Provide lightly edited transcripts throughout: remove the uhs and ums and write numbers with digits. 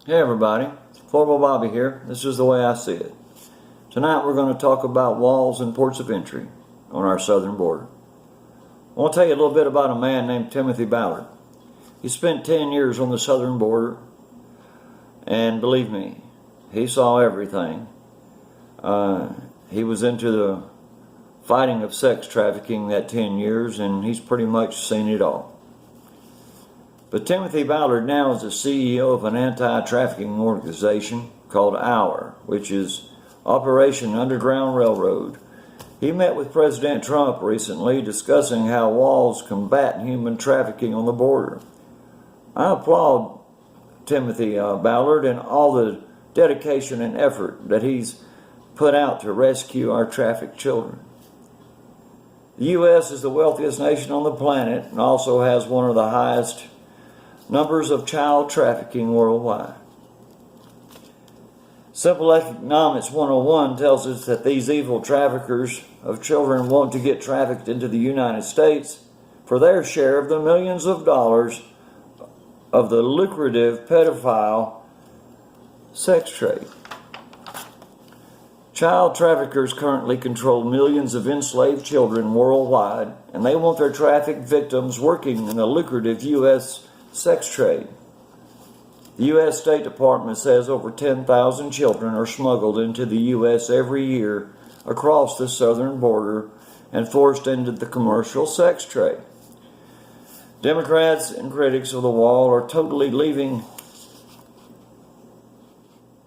Hey everybody, Floral Bobby here. This is the way I see it. Tonight we're going to talk about walls and ports of entry on our southern border. I want to tell you a little bit about a man named Timothy Ballard. He spent 10 years on the southern border, and believe me, he saw everything. He was into the fighting of sex trafficking that 10 years, and he's pretty much seen it all. But Timothy Ballard now is the CEO of an anti-trafficking organization called OUR, which is Operation Underground Railroad. He met with President Trump recently discussing how walls combat human trafficking on the border. I applaud Timothy Ballard and all the dedication and effort that he's put out to rescue our trafficked children. The U.S. is the wealthiest nation on the planet and also has one of the highest numbers of child trafficking worldwide. Simple Economics 101 tells us that these evil traffickers of children want to get trafficked into the United States for their share of the millions of dollars of the lucrative pedophile sex trade. Child traffickers currently control millions of enslaved children worldwide, and they want their trafficked victims working in the lucrative U.S. sex trade. The U.S. State Department says over 10,000 children are smuggled into the U.S. every year across the southern border and forced into the commercial sex trade. Democrats and critics of the wall are totally leaving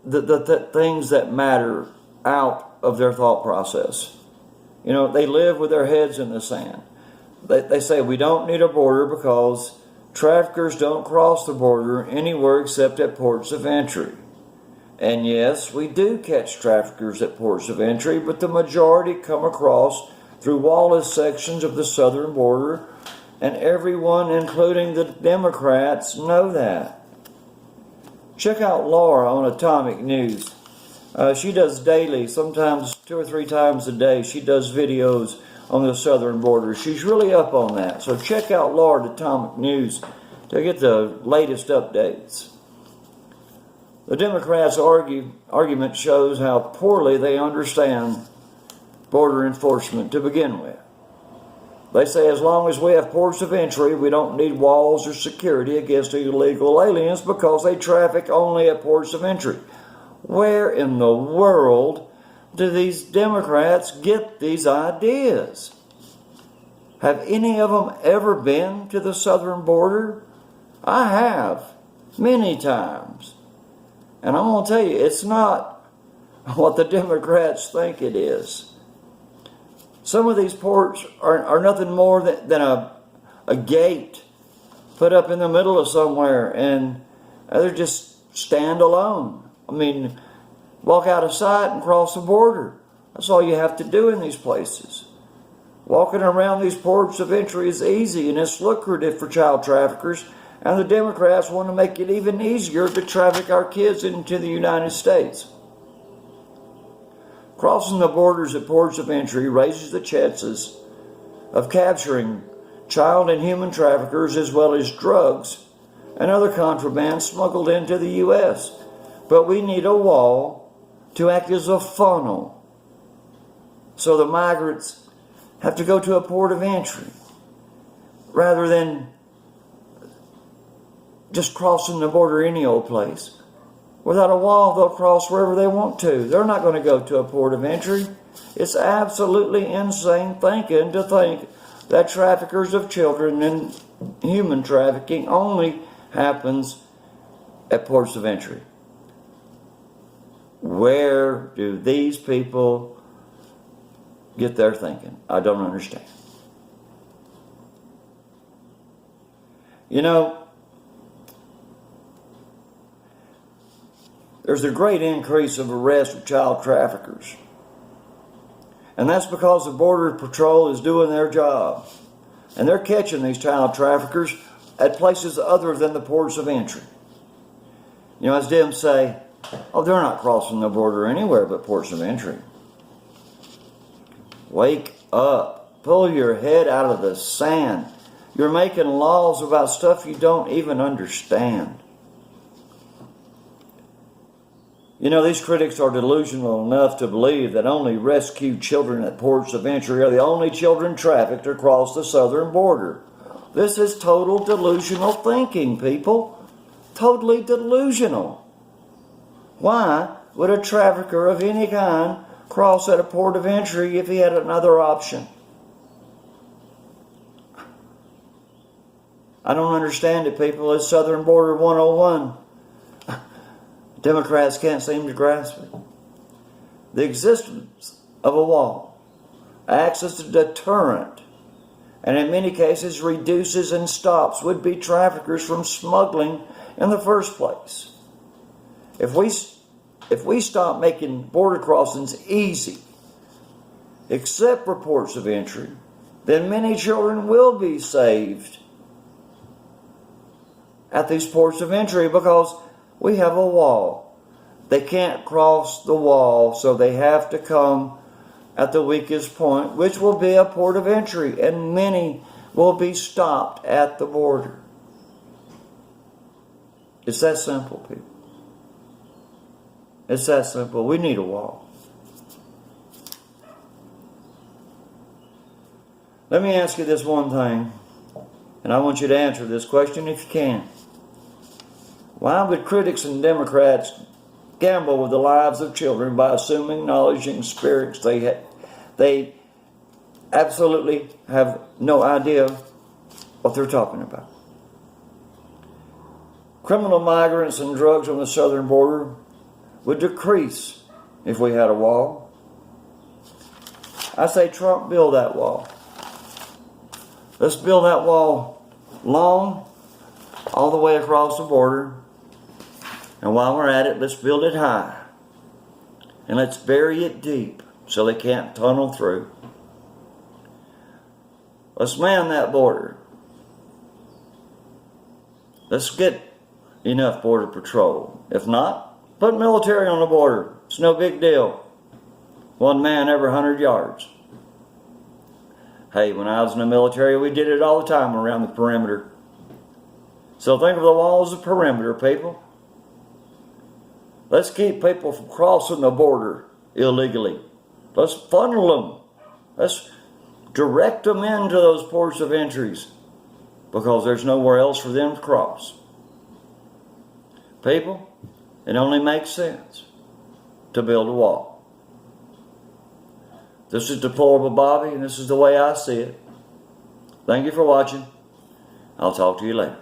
the things that matter out of their thought process. You know, they live with their heads in the sand. They say we don't need a border because traffickers don't cross the border anywhere except at ports of entry. And yes, we do catch traffickers at ports of entry, but the majority come across through wall-less sections of the southern border, and everyone, including the Democrats, know that. Check out Laura on Atomic News. She does daily, sometimes 2 or 3 times a day, she does videos on the southern border. She's really up on that. So check out Laura at Atomic News to get the latest updates. The Democrats' argument shows how poorly they understand border enforcement to begin with. They say as long as we have ports of entry, we don't need walls or security against illegal aliens because they traffic only at ports of entry. Where in the world do these Democrats get these ideas? Have any of them ever been to the southern border? I have, many times. And I'm going to tell you, it's not what the Democrats think it is. Some of these ports are nothing more than a gate put up in the middle of somewhere, and they're just standalone. I mean, walk out of sight and cross the border. That's all you have to do in these places. Walking around these ports of entry is easy, and it's lucrative for child traffickers, and the Democrats want to make it even easier to traffic our kids into the United States. Crossing the borders at ports of entry raises the chances of capturing child and human traffickers as well as drugs and other contraband smuggled into the U.S. But we need a wall to act as a funnel so the migrants have to go to a port of entry rather than just crossing the border any old place. Without a wall, they'll cross wherever they want to. They're not going to go to a port of entry. It's absolutely insane thinking to think that traffickers of children and human trafficking only happens at ports of entry. Where do these people get their thinking? I don't understand. You know, there's a great increase of arrests of child traffickers. And that's because the Border Patrol is doing their job. And they're catching these child traffickers at places other than the ports of entry. You know, as Dems say, oh, they're not crossing the border anywhere but ports of entry. Wake up. Pull your head out of the sand. You're making laws about stuff you don't even understand. You know, these critics are delusional enough to believe that only rescued children at ports of entry are the only children trafficked across the southern border. This is total delusional thinking, people. Totally delusional. Why would a trafficker of any kind cross at a port of entry if he had another option? I don't understand it, people. It's Southern Border 101. Democrats can't seem to grasp it. The existence of a wall acts as a deterrent, and in many cases reduces and stops would-be traffickers from smuggling in the first place. If we stop making border crossings easy, except for ports of entry, then many children will be saved at these ports of entry because we have a wall. They can't cross the wall, so they have to come at the weakest point, which will be a port of entry, and many will be stopped at the border. It's that simple, people. It's that simple. We need a wall. Let me ask you this one thing, and I want you to answer this question if you can. Why would critics and Democrats gamble with the lives of children by assuming knowledge and experience they absolutely have no idea what they're talking about? Criminal migrants and drugs on the southern border would decrease if we had a wall. I say Trump, build that wall. Let's build that wall long, all the way across the border. And while we're at it, let's build it high. And let's bury it deep so they can't tunnel through. Let's man that border. Let's get enough border patrol. If not, put military on the border. It's no big deal. One man every 100 yards. Hey, when I was in the military, we did it all the time around the perimeter. So think of the wall as a perimeter, people. Let's keep people from crossing the border illegally. Let's funnel them. Let's direct them into those ports of entries because there's nowhere else for them to cross. People, it only makes sense to build a wall. This is Deplorable Bobby, and this is the way I see it. Thank you for watching. I'll talk to you later.